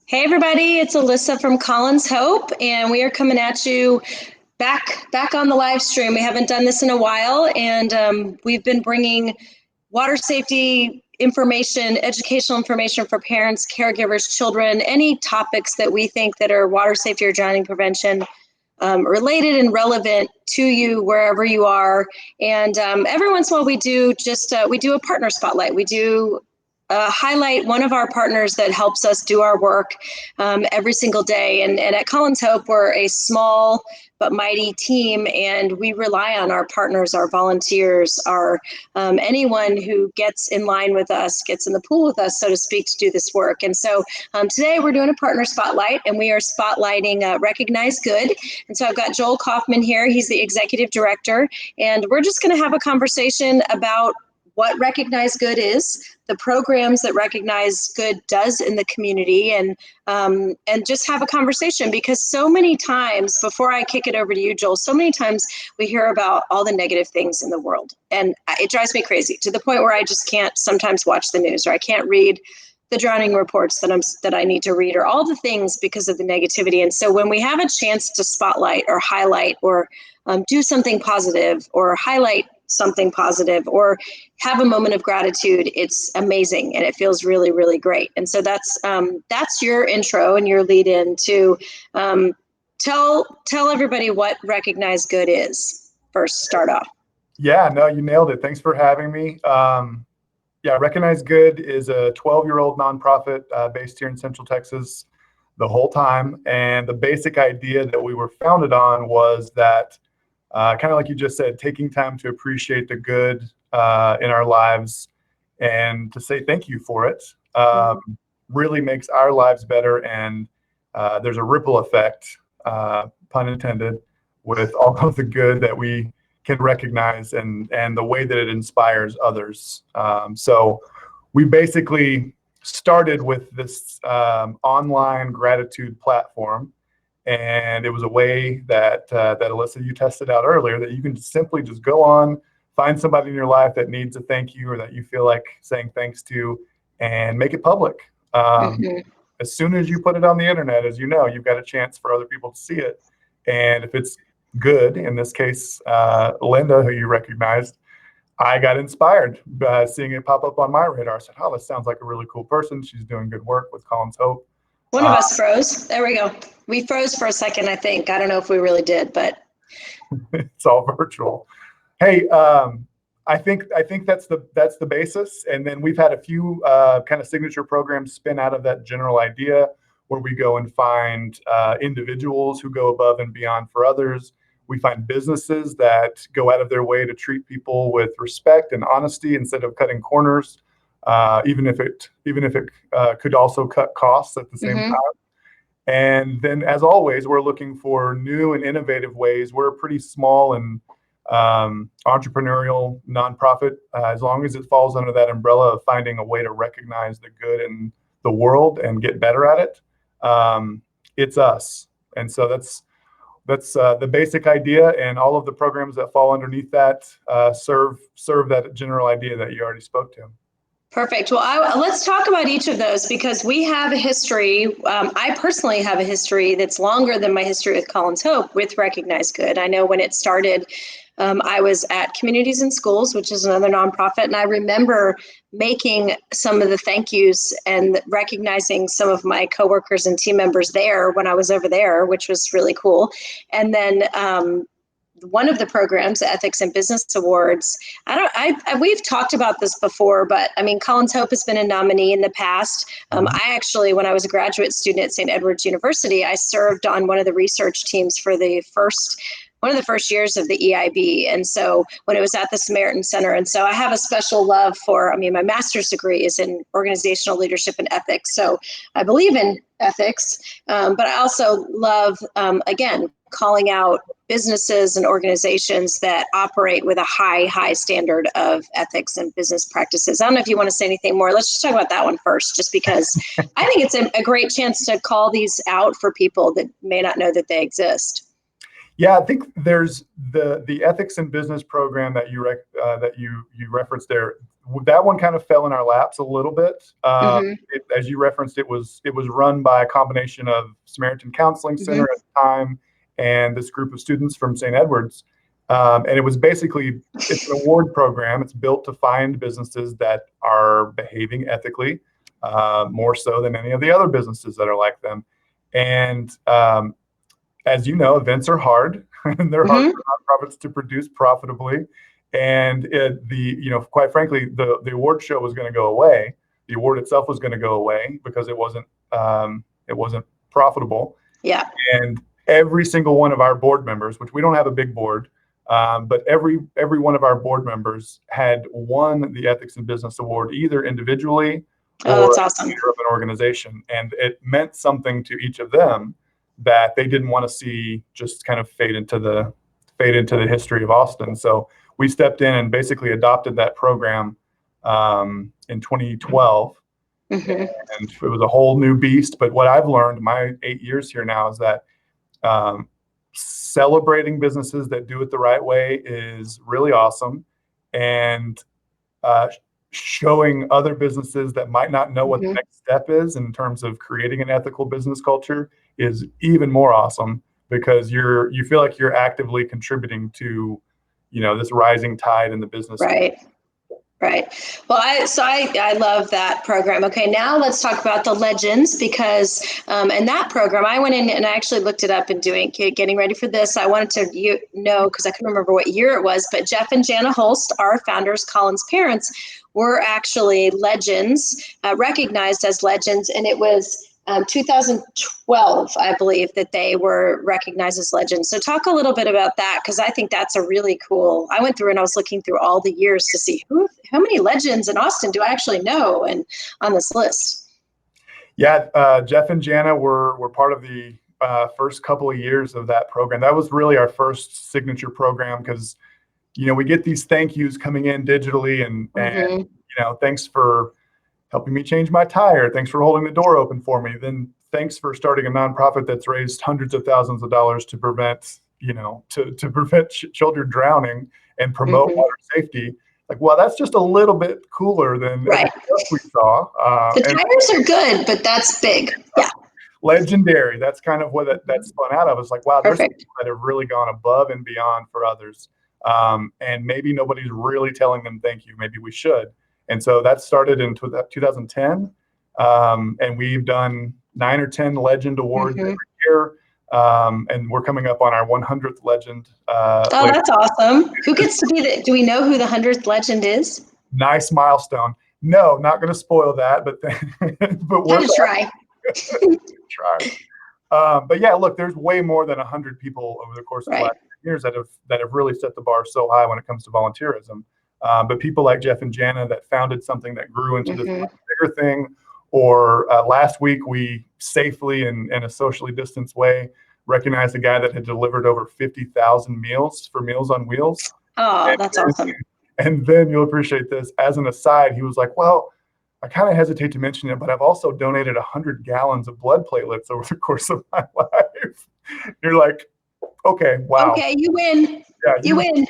Hey everybody, it's Alyssa from Colin's Hope, and we are coming at you back on the live stream. We haven't done this in a while, and we've been bringing water safety information, educational information for parents, caregivers, children, any topics that we think that are water safety or drowning prevention related and relevant to you wherever you are. And every once in a while we do a partner spotlight. We do highlight one of our partners that helps us do our work every single day. And at Colin's Hope, we're a small but mighty team, and we rely on our partners, our volunteers, our anyone who gets in line with us, gets in the pool with us, so to speak, to do this work. And so today we're doing a partner spotlight, and we are spotlighting Recognize Good. And so I've got Joel Kaufman here. He's the executive director, and we're just going to have a conversation about what Recognize Good is, the programs that Recognize Good does in the community, and just have a conversation, because so many times, before I kick it over to you, Joel, so many times we hear about all the negative things in the world, and it drives me crazy to the point where I just can't sometimes watch the news, or I can't read the drowning reports that I need to read, or all the things because of the negativity. And so when we have a chance to spotlight or highlight or do something positive or highlight something positive or have a moment of gratitude, it's amazing, and it feels really, really great. And so that's your intro and your lead in to tell everybody what Recognize Good is. First, start off. Yeah, no, you nailed it. Thanks for having me. Yeah, Recognize Good is a 12-year-old nonprofit based here in Central Texas the whole time. And the basic idea that we were founded on was that kind of like you just said, taking time to appreciate the good in our lives and to say thank you for it really makes our lives better. And there's a ripple effect, pun intended, with all of the good that we can recognize and the way that it inspires others. So we basically started with this online gratitude platform. And it was a way that Alyssa, you tested out earlier, that you can simply just go on, find somebody in your life that needs a thank you or that you feel like saying thanks to, and make it public. As soon as you put it on the internet, as you know, you've got a chance for other people to see it. And if it's good, in this case, Linda, who you recognized, I got inspired by seeing it pop up on my radar. I said, oh, this sounds like a really cool person. She's doing good work with Colin's Hope. One of us froze. There we go. We froze for a second, I think. I don't know if we really did, but it's all virtual. Hey, I think that's the basis. And then we've had a few kind of signature programs spin out of that general idea, where we go and find individuals who go above and beyond for others. We find businesses that go out of their way to treat people with respect and honesty instead of cutting corners. Even if it could also cut costs at the same time. And then, as always, we're looking for new and innovative ways. We're a pretty small and entrepreneurial nonprofit, as long as it falls under that umbrella of finding a way to recognize the good in the world and get better at it. It's us. And so that's the basic idea, and all of the programs that fall underneath that serve that general idea that you already spoke to. Perfect. Well, let's talk about each of those, because we have a history. I personally have a history that's longer than my history with Colin's Hope with Recognize Good. I know when it started, I was at Communities in Schools, which is another nonprofit, and I remember making some of the thank yous and recognizing some of my coworkers and team members there when I was over there, which was really cool. And then one of the programs, Ethics and Business Awards, we've talked about this before, but I mean, Colin's Hope has been a nominee in the past. I actually, when I was a graduate student at St. Edward's University, I served on one of the research teams for one of the first years of the EIB. And so when it was at the Samaritan Center, and so I have a special love for, my master's degree is in organizational leadership and ethics. So I believe in ethics, but I also love, again, calling out businesses and organizations that operate with a high standard of ethics and business practices. I don't know if you want to say anything more. Let's just talk about that one first, just because I think it's a great chance to call these out for people that may not know that they exist. Yeah, I think there's the ethics and business program that you referenced there. that one kind of fell in our laps a little bit. Mm-hmm. As you referenced, it was run by a combination of Samaritan Counseling Center Mm-hmm. at the time and this group of students from St. Edward's. And it was basically, it's an award program. It's built to find businesses that are behaving ethically, more so than any of the other businesses that are like them. And as you know, events are hard, and they're hard for nonprofits to produce profitably. And quite frankly, the award show was going to go away. The award itself was going to go away because it wasn't profitable. Yeah. And every single one of our board members, which we don't have a big board, but every one of our board members had won the Ethics in Business Award either individually or that's awesome. as leader of an organization, and it meant something to each of them that they didn't want to see just kind of fade into the history of Austin. So we stepped in and basically adopted that program in 2012. Mm-hmm. And it was a whole new beast. But what I've learned my 8 years here now is that celebrating businesses that do it the right way is really awesome. And showing other businesses that might not know what the next step is in terms of creating an ethical business culture is even more awesome, because you feel like you're actively contributing to, this rising tide in the business. Right. Well, I love that program. Okay, now let's talk about the Legends, because in that program, I went in and I actually looked it up and getting ready for this. I wanted to know, because I couldn't remember what year it was, but Jeff and Jana Holst, our founders, Colin's parents, were actually Legends, recognized as Legends, and it was 2012, I believe, that they were recognized as Legends. So talk a little bit about that, because I think that's a really cool. I went through and I was looking through all the years to see how many Legends in Austin do I actually know and on this list. Yeah, Jeff and Jana were part of the first couple of years of that program. That was really our first signature program, because we get these thank yous coming in digitally, and thanks for helping me change my tire. Thanks for holding the door open for me. Then thanks for starting a nonprofit that's raised hundreds of thousands of dollars to prevent, to prevent children drowning and promote water safety. Like, well, that's just a little bit cooler than everything else we saw. The tires are good, but that's big. Yeah. Legendary. That's kind of what that spun out of. It's like, wow, there's Perfect. people that have really gone above and beyond for others. And maybe nobody's really telling them thank you. Maybe we should. And so that started in 2010. And we've done 9 or 10 Legend Awards every year. And we're coming up on our 100th Legend. That's awesome. Who gets to be do we know who the 100th Legend is? Nice milestone. No, not going to spoil that, but we're try. But yeah, look, there's way more than 100 people over the course of the last 10 years that have really set the bar so high when it comes to volunteerism. But people like Jeff and Jana that founded something that grew into this much bigger thing. Or last week, we safely and in a socially distanced way recognized a guy that had delivered over 50,000 meals for Meals on Wheels. Oh, that's awesome. And then you'll appreciate this. As an aside, he was like, well, I kind of hesitate to mention it, but I've also donated 100 gallons of blood platelets over the course of my life. You're like, okay, wow. Okay, you win. Yeah, you win.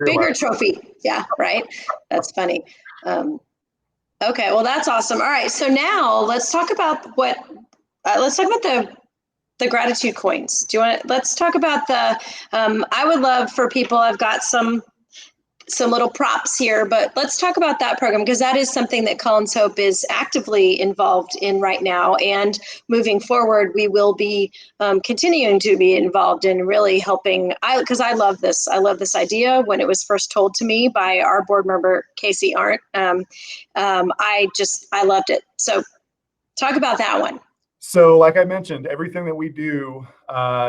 Bigger trophy. Yeah, right. That's funny. Okay, well, that's awesome. All right, so now let's talk about the gratitude coins. Let's talk about I would love for people, I've got some little props here, but let's talk about that program, because that is something that Colin's Hope is actively involved in right now. And moving forward, we will be continuing to be involved in really helping, because I love this. I love this idea. When it was first told to me by our board member, Casey Arndt, I loved it. So talk about that one. So like I mentioned, everything that we do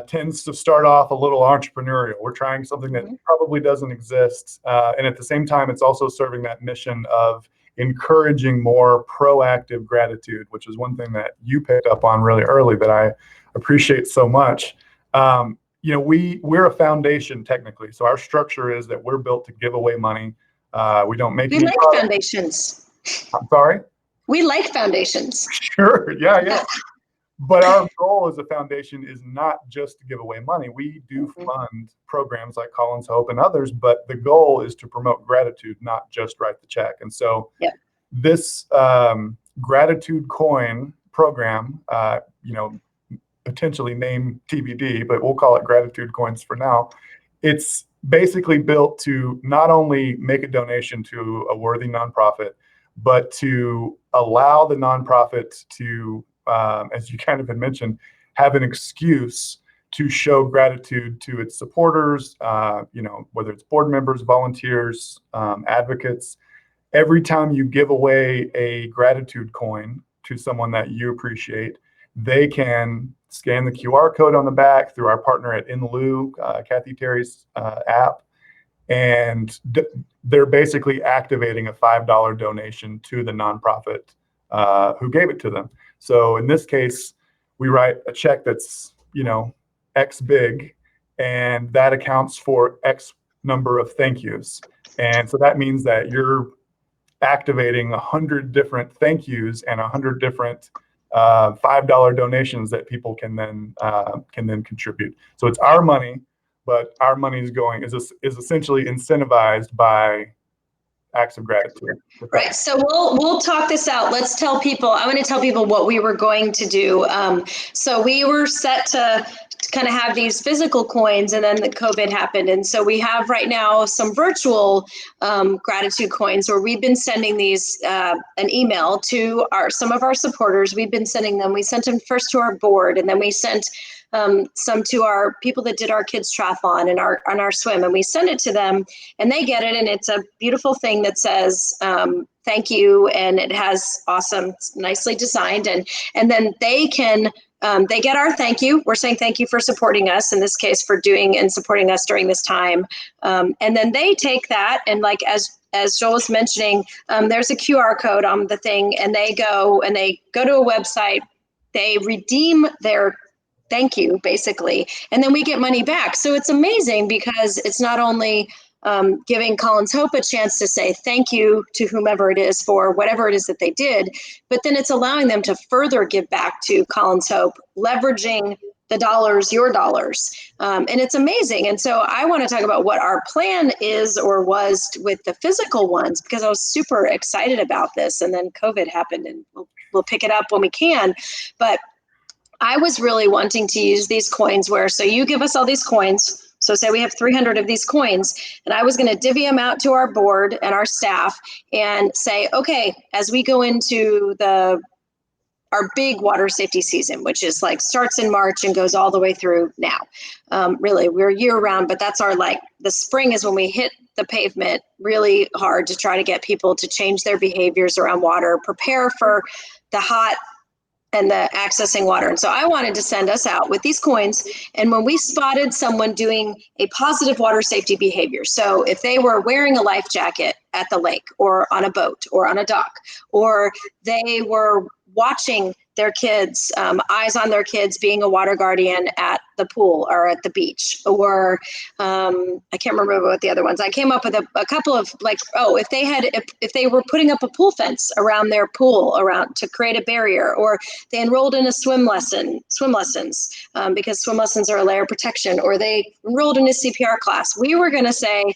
tends to start off a little entrepreneurial. We're trying something that probably doesn't exist. And at the same time, it's also serving that mission of encouraging more proactive gratitude, which is one thing that you picked up on really early that I appreciate so much. We're a foundation technically. So our structure is that we're built to give away money. We don't make any products. Foundations. I'm sorry? We like foundations. Sure. Yeah. But our goal as a foundation is not just to give away money. We do fund programs like Colin's Hope and others, but the goal is to promote gratitude, not just write the check. And so this gratitude coin program, potentially name TBD, but we'll call it gratitude coins for now. It's basically built to not only make a donation to a worthy nonprofit, but to allow the nonprofit to, as you kind of had mentioned, have an excuse to show gratitude to its supporters, whether it's board members, volunteers, advocates. Every time you give away a gratitude coin to someone that you appreciate, they can scan the QR code on the back through our partner at In Lieu, Kathy Terry's app, and they're basically activating a $5 donation to the nonprofit who gave it to them. So in this case, we write a check that's, X big, and that accounts for X number of thank yous. And so that means that you're activating 100 different thank yous and 100 different $5 donations that people can then contribute. So it's our money, but our money is essentially incentivized by acts of gratitude. Right. So we'll talk this out. Let's tell people. I want to tell people what we were going to do. So we were set to kind of have these physical coins, and then the COVID happened, and so we have right now some virtual gratitude coins where we've been sending these an email to some of our supporters. We've been sending them. We sent them first to our board, and then we sent some to our people that did our kids triathlon and our swim, and we send it to them, and they get it, and it's a beautiful thing that says thank you, and it has nicely designed, and then they can they get our thank you. We're saying thank you for supporting us, in this case for doing and supporting us during this time, and then they take that, and like as Joel was mentioning, there's a QR code on the thing, and they go to a website, they redeem their thank you, basically, and then we get money back. So it's amazing because it's not only giving Colin's Hope a chance to say thank you to whomever it is for whatever it is that they did, but then it's allowing them to further give back to Colin's Hope, leveraging the dollars, your dollars. And it's amazing. And so I want to talk about what our plan is or was with the physical ones, because I was super excited about this. And then COVID happened, and we'll pick it up when we can. But I was really wanting to use these coins so you give us all these coins. So say we have 300 of these coins, and I was going to divvy them out to our board and our staff and say, okay, as we go into our big water safety season, which is starts in March and goes all the way through now. Really, we're year round, but that's the spring is when we hit the pavement really hard to try to get people to change their behaviors around water, prepare for the hot and the accessing water. And so I wanted to send us out with these coins. And when we spotted someone doing a positive water safety behavior, so if they were wearing a life jacket at the lake or on a boat or on a dock, or they were watching their kids, eyes on their kids being a water guardian at the pool or at the beach, or I can't remember what the other ones. I came up with a couple of if they were putting up a pool fence around their pool to create a barrier, or they enrolled in a swim lessons because swim lessons are a layer of protection, or they enrolled in a CPR class. We were going to say,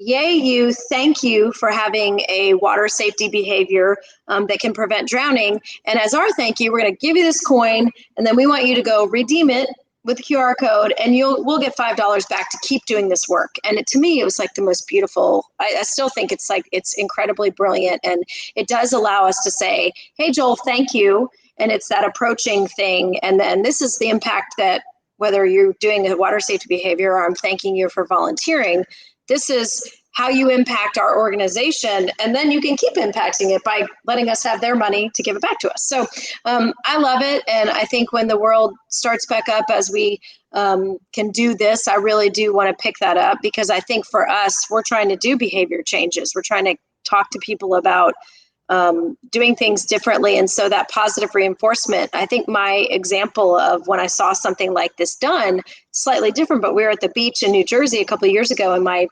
yay, you, thank you for having a water safety behavior that can prevent drowning. And as our thank you, we're going to give you this coin, and then we want you to go redeem it with the QR code, and we'll get $5 back to keep doing this work. And to me, it was the most beautiful. I still think it's incredibly brilliant. And it does allow us to say, hey, Joel, thank you. And it's that approaching thing. And then this is the impact that whether you're doing a water safety behavior or I'm thanking you for volunteering, this is how you impact our organization, and then you can keep impacting it by letting us have their money to give it back to us. So I love it, and I think when the world starts back up as we can do this, I really do want to pick that up, because I think for us, we're trying to do behavior changes. We're trying to talk to people about doing things differently, and so that positive reinforcement. I think my example of when I saw something like this done, slightly different, but we were at the beach in New Jersey a couple of years ago, and my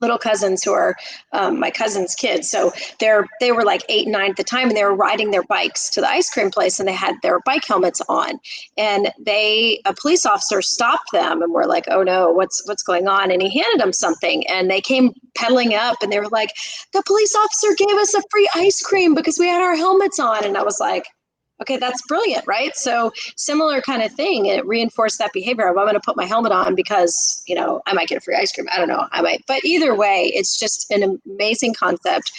little cousins who are my cousin's kids. So they were like 8 and 9 at the time, and they were riding their bikes to the ice cream place, and they had their bike helmets on. And a police officer stopped them, and were like, "Oh no, what's going on?" And he handed them something, and they came pedaling up, and they were like, "The police officer gave us a free ice cream because we had our helmets on." And I was like, okay, that's brilliant, right? So similar kind of thing. It reinforced that behavior of, I'm going to put my helmet on because, I might get a free ice cream. I don't know. I might. But either way, it's just an amazing concept.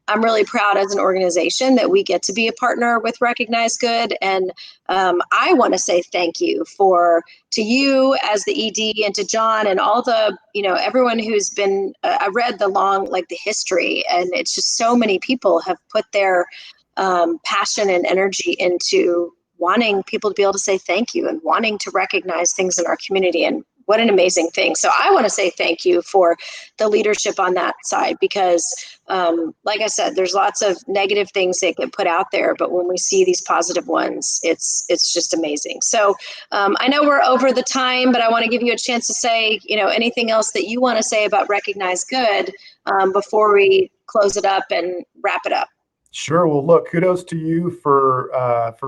I'm really proud as an organization that we get to be a partner with Recognize Good. And I want to say thank you to you as the ED, and to John and all the, everyone who's been, I read the history, and it's just so many people have put their passion and energy into wanting people to be able to say thank you and wanting to recognize things in our community. And what an amazing thing. So I want to say thank you for the leadership on that side, because like I said, there's lots of negative things that get put out there, but when we see these positive ones, it's just amazing. So I know we're over the time, but I want to give you a chance to say, anything else that you want to say about Recognize Good before we close it up and wrap it up. Sure. Well, look, kudos to you for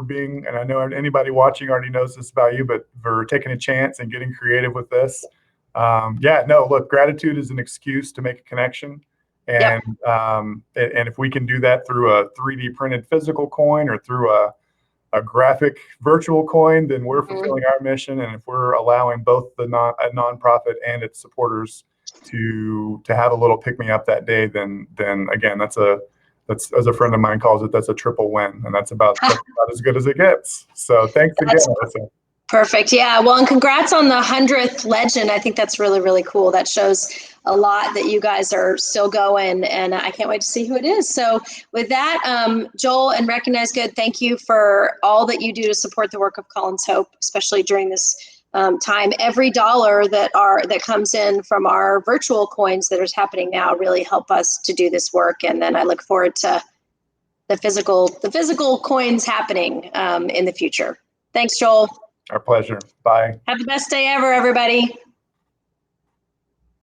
being, and I know anybody watching already knows this about you, but for taking a chance and getting creative with this. Look, gratitude is an excuse to make a connection. And and if we can do that through a 3D printed physical coin or through a graphic virtual coin, then we're fulfilling our mission. And if we're allowing both a nonprofit and its supporters to have a little pick me up that day, then again, that's, as a friend of mine calls it, that's a triple win, and that's about as good as it gets. So thanks again, Alyssa. Perfect. Yeah. Well, and congrats on the 100th legend. I think that's really, really cool. That shows a lot that you guys are still going, and I can't wait to see who it is. So with that, Joel and Recognize Good, thank you for all that you do to support the work of Colin's Hope, especially during this time. Every dollar that comes in from our virtual coins that is happening now really help us to do this work. And then I look forward to the physical coins happening in the future. Thanks, Joel. Our pleasure. Bye. Have the best day ever, everybody.